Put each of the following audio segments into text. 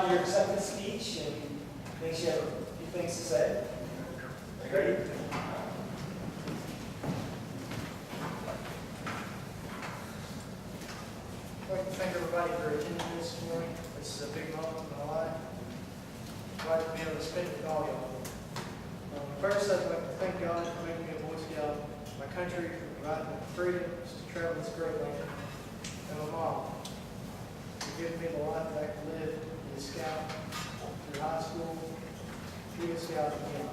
Your acceptance speech and thinks you have a few things to say. Ready? I'd like to thank everybody for attending this morning. This is a big moment in my life. I'd like to be able to spend it with all y'all. First, I'd like to thank God for making me a Boy Scout, my country for providing me freedoms to travel this great land, and my mom for giving me the life that I could live as a scout through high school, Eagle Scout, and beyond.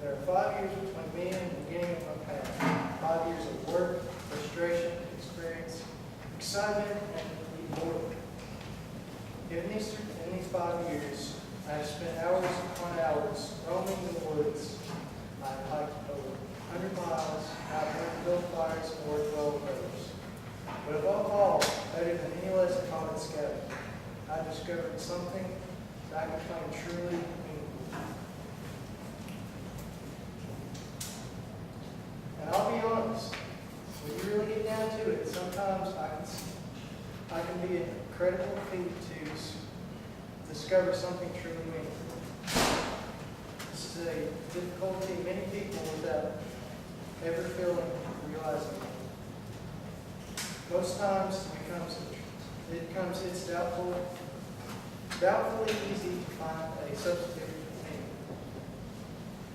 There are 5 years between me and the beginning of my path. 5 years of work, frustration, experience, excitement, and complete boredom. In these 5 years, I have spent hours upon hours roaming the woods. I have hiked over 100 miles, I have learned to build fires and work well with others. But above all, better than any lesson taught in scouting, I discovered something that I could find truly meaningful. And I'll be honest, when you really get down to it, sometimes I can be an incredible feat to discover something truly meaningful. This is a difficulty many people without ever feeling realizing. Most times it's doubtfully easy to find a substitute for pain.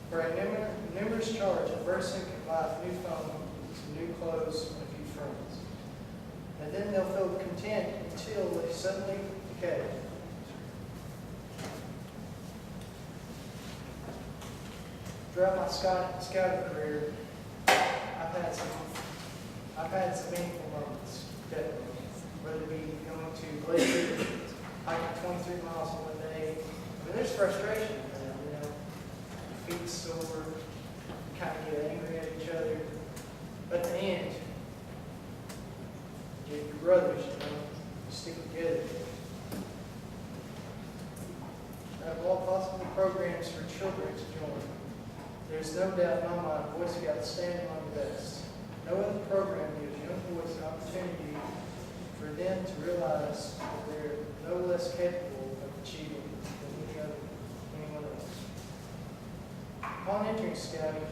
For a numerous charge, a person can buy a new phone, some new clothes, and a few friends. And then they'll feel content until they suddenly decay. Throughout my scouting career, I've had some meaningful moments, definitely. Whether it be going to Glacier, hiking 23 miles in one day. I mean, there's frustration in that, you know. Your feet sore, you kind of get angry at each other. But at the end, you're brothers, you know, you stick together. I have all possible programs for children to join. There's no doubt in my mind, Boy Scouts stand among the best. No other program gives young boys an opportunity for them to realize that they're no less capable of achieving than anyone else. Upon entering Scouting,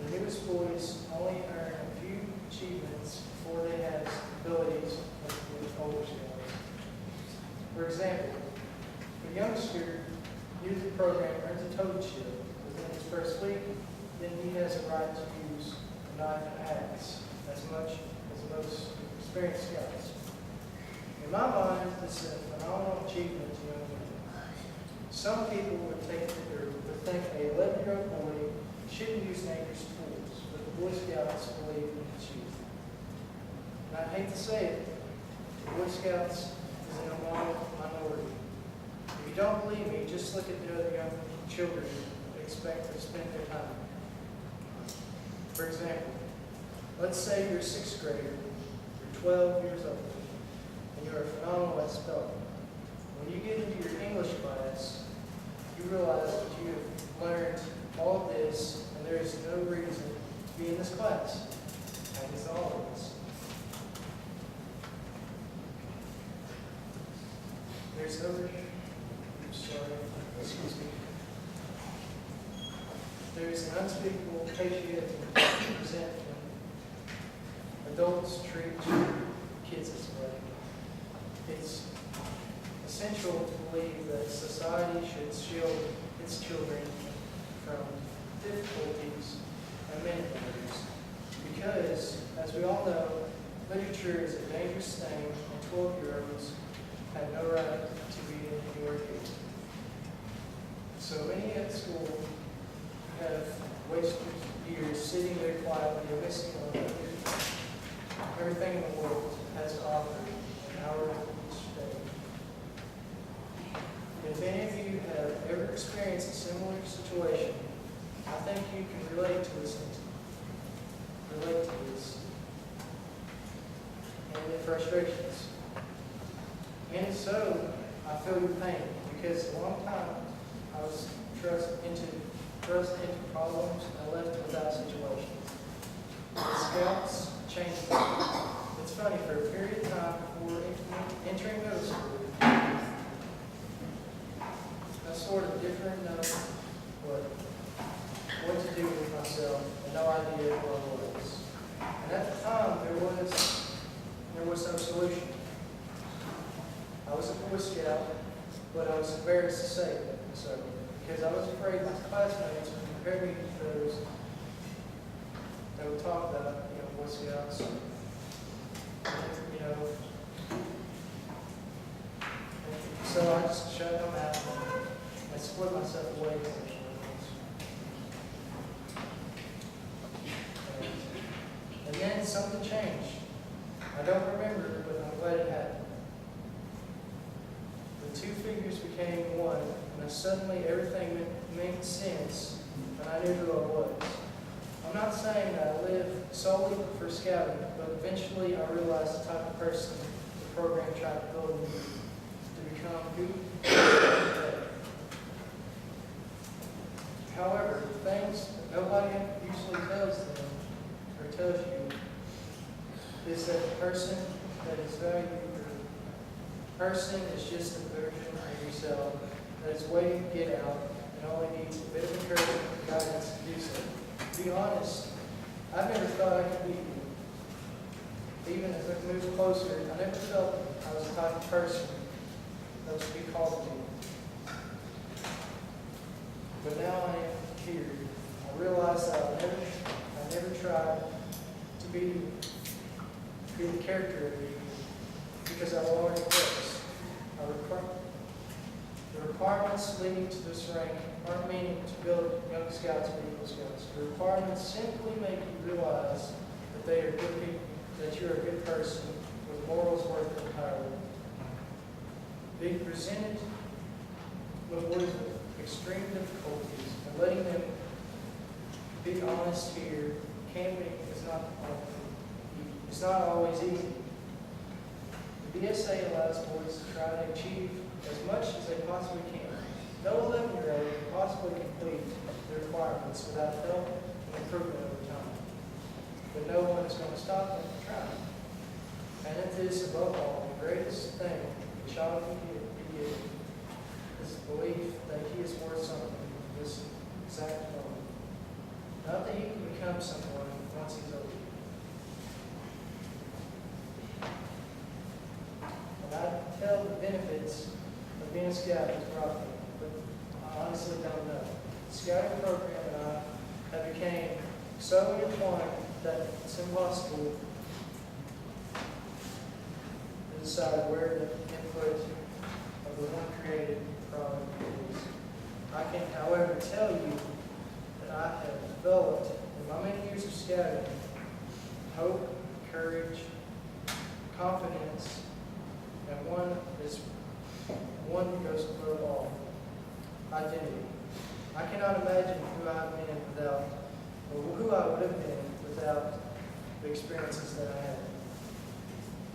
the newest boys only earn a few achievements before they have abilities of the older Scouts. For example, if a youngster uses the program earns a toad shield within his first week, then he has a right to use a knife and axe as much as most experienced Scouts. In my mind, this is a phenomenal achievement to young men. Some people would think an 11-year-old boy shouldn't use dangerous tools, but the Boy Scouts believe in its use. And I hate to say it, the Boy Scouts is in a minority. If you don't believe me, just look at the other young children they expect to spend their time. For example, let's say you're a 6th grader, you're 12 years old, and you're phenomenal at spelling. When you get into your English class, you realize that you have learned all of this, and there is no reason to be in this class. And it's all of us. There's no reason. I'm sorry. Excuse me. There is an unspeakable patriotism present when adults treat kids this way. It's essential to believe that society should shield its children from difficulties and many matters. Because, as we all know, literature is a dangerous thing, and 12-year-olds have no right to be anywhere near. So many at school have wasted years sitting there quietly and missing on everything in the world has to offer an hour each day. If any of you have ever experienced a similar situation, I think you can relate to this and the frustrations. And so, I feel your pain, because a long time I was thrust into problems and left without situations. The Scouts changed me. It's funny, for a period of time before entering middle school, I was a Boy Scout, but I was embarrassed to say that, so, because I was afraid my classmates would compare me to those that would talk about, Boy Scouts, so I just shut them out and split myself away from them. And then something changed. I don't remember, but I'm glad it happened. The two figures became one, and then suddenly everything made sense, and I knew who I was. I'm not saying that I live solely for scouting, but eventually I realized the type of person the program tried to build me to become who I am today. However, the things that nobody usually tells them or tells you is that the person that is valued, the person is just a version of yourself that is waiting to get out and only needs a bit of encouragement and guidance to do so. To be honest, I never thought I could be you. Even as I moved closer, I never felt I was the type of person that was to be called to me. But now I am here. I realize that I never tried to be the character of you because I already was. The requirements leading to this rank aren't meaning to build Young Scouts or Eagle Scouts. The requirements simply make you realize that they are good people, that you're a good person with morals worth the power. Being presented with extreme difficulties and letting them be honest here it's not always easy. The BSA allows boys to try to achieve as much as they possibly can. No 11-year-old can possibly complete the requirements without help and improvement over time. But no one is going to stop them from trying. And it is, above all, the greatest thing a child can be given is the belief that he is worth something in this exact moment. Not that he can become someone once he's older. And I tell the benefits of being a scout is probably, but I honestly don't know. The scouting program and I have became so intertwined that it's impossible to decide where the input of the one created product is. I can, however, tell you that I have developed in my many years of scouting hope, courage, confidence, and one that goes above all, identity. I cannot imagine who I've been without, or who I would have been without the experiences that I had.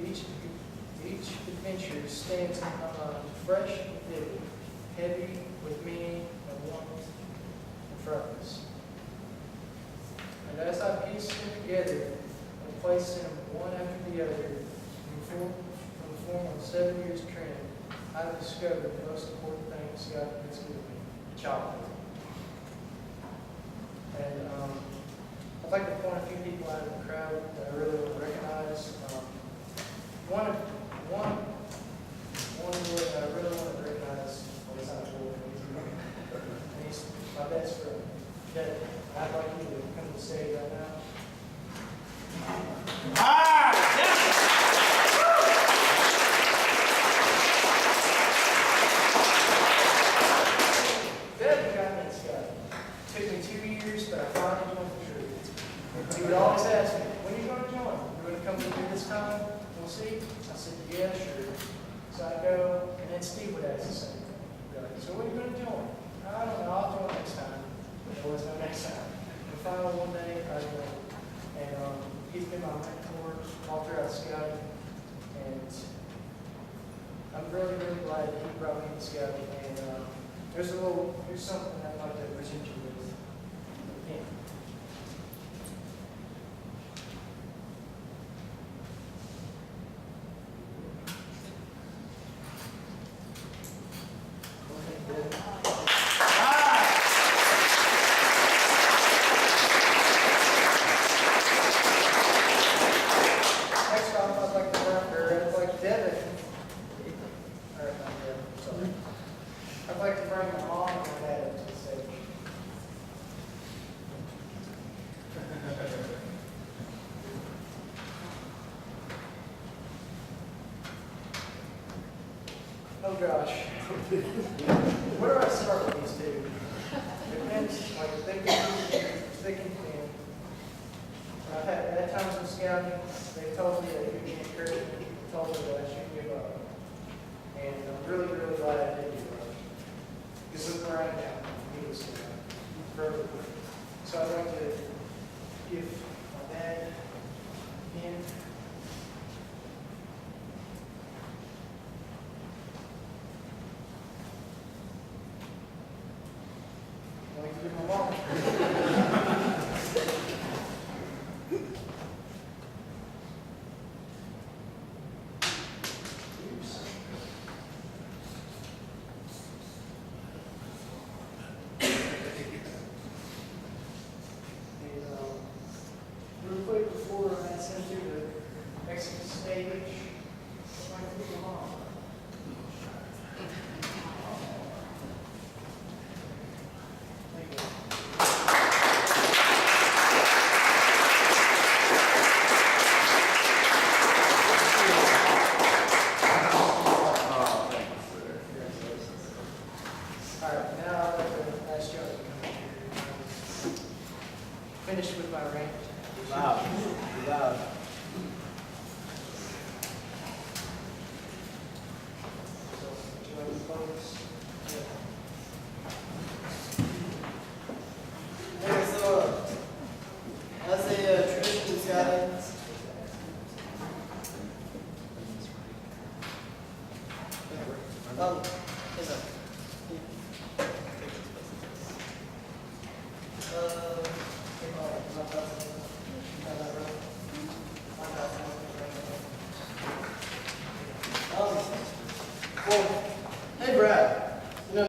Each adventure stands in my mind fresh and vivid, heavy with meaning and warmth and purpose. And as I piece them together and place them one after the other from the form of 7 years training, I've discovered the most important thing God has given me, childhood. And I'd like to point a few people out in the crowd that I really want to recognize. One boy that I really want to recognize, well, he's not a boy, and he's my best friend. I'd like you to come to the stage right now. Devin got me in Scott. It took me 2 years, but I finally joined the troop. He would always ask me, when are you going to join? You're going to come with me this time? We'll see. I said, yeah, sure. So I go, and then Steve would ask the same thing. So when are you going to join? I don't know, I'll join next time. There was no next time. And finally one day, I joined. And he's been my mentor all throughout scouting. And I'm really, really glad that he brought me to scouting. And here's something I'd like to present you with. Again. Oh, gosh. Where do I start with these two? Depends, like, thick and thin. I've had times in scouting, they told me that you can encourage me, told me that I shouldn't give up. And I'm really, really glad I did give up. Because look where I am now, needless to know, further. So I'd like to give my dad a pen. I'd like to give my mom. Real quick before I send you the exit stage, I'd like to give my mom. Thank you. All right, now I'd like to ask y'all to come up here. Finish with my rant. Loud, loud. So, would you like to close? Yeah, so as a tradition in scouting, yes, sir.